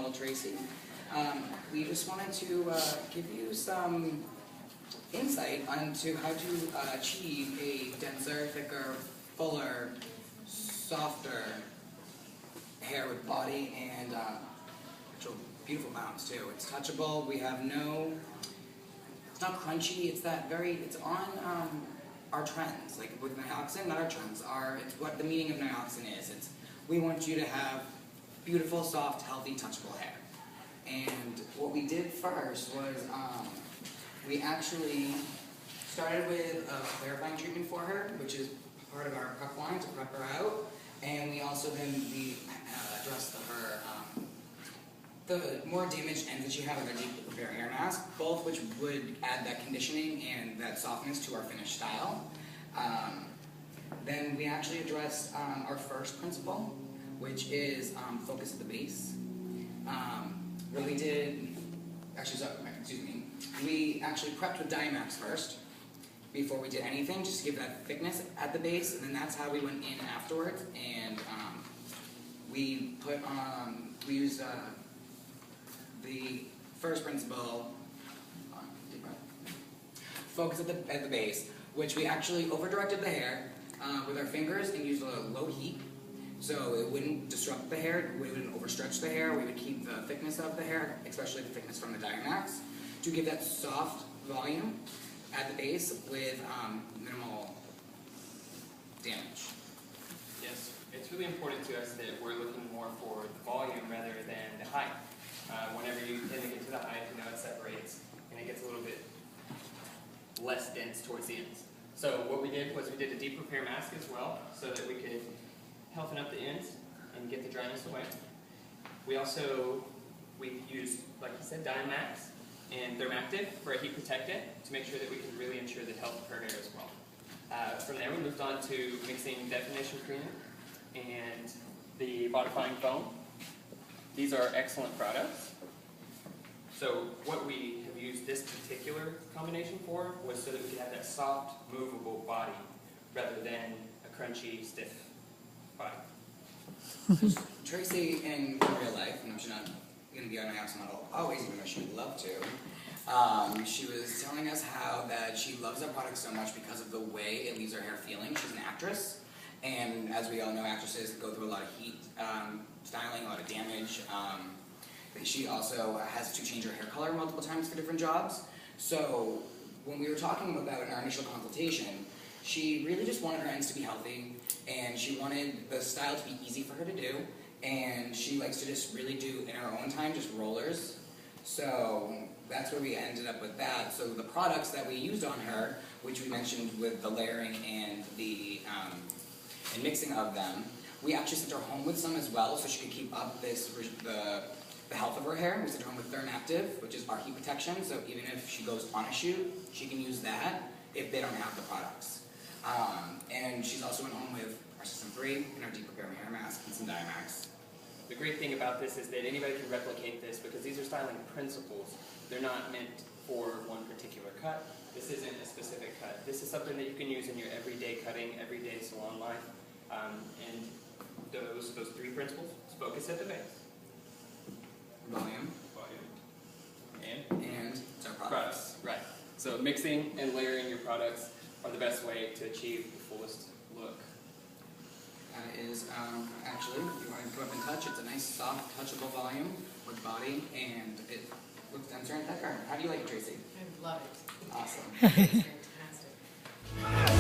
professional Tracy. We just wanted to give you some insight onto how to achieve a denser, thicker, fuller, softer hair with body and actual beautiful bounce too. It's touchable. We have no, it's not crunchy. It's that it's on our trends. Like with Nioxin, not our trends. It's what the meaning of Nioxin is. We want you to have beautiful, soft, healthy, touchable hair. And what we did first was we actually started with a clarifying treatment for her, which is part of our prep line to prep her out. And we also we addressed the more damaged ends that she had with our deep repair hair mask, both which would add that conditioning and that softness to our finished style. Then we actually addressed our first principle, which is focus at the base. What we did, we actually prepped with Diamax first before we did anything, just to give that thickness at the base, and then that's how we went in afterwards. And we used the first principle, deep breath, focus at the base, which we actually over-directed the hair with our fingers and used a low heat, so it wouldn't disrupt the hair, we wouldn't overstretch the hair, we would keep the thickness of the hair, especially the thickness from the Diamax, to give that soft volume at the base with minimal damage. Yes, it's really important to us that we're looking more for the volume rather than the height. Whenever you tend to get to the height, it separates and it gets a little bit less dense towards the ends. So what we did was we did a deep repair mask as well, so that we could healthen up the ends and get the dryness away. We used, like you said, Diamax and Thermactive for a heat protectant to make sure that we could really ensure the health of her hair as well. From there we moved on to mixing definition cream and the bodifying foam. These are excellent products. So what we have used this particular combination for was so that we could have that soft, movable body rather than a crunchy, stiff body. Tracy, in real life, and she's not going to be on Nioxin model always, even though she would love to, she was telling us how that she loves our product so much because of the way it leaves her hair feeling. She's an actress, and as we all know, actresses go through a lot of heat styling, a lot of damage. She also has to change her hair color multiple times for different jobs. So when we were talking about in our initial consultation, she really just wanted her ends to be healthy, and she wanted the style to be easy for her to do, and she likes to just really do, in her own time, just rollers. So that's where we ended up with that. So the products that we used on her, which we mentioned with the layering and the and mixing of them, we actually sent her home with some as well, so she could keep up the health of her hair. We sent her home with Thermactive, which is our heat protection, so even if she goes on a shoot, she can use that if they don't have the products. And she's also went home with our System 3 and our Deep Repair Hair Mask and some Diamax. The great thing about this is that anybody can replicate this because these are styling principles. They're not meant for one particular cut. This isn't a specific cut. This is something that you can use in your everyday cutting, everyday salon life. And those three principles: focus at the base, Volume, and it's our products. Right. So mixing and layering your products are the best way to achieve the fullest look. That is actually, if you want to come up and touch, it's a nice, soft, touchable volume with body, and it looks denser and thicker. How do you like it, Tracy? I love it. Awesome. It's fantastic.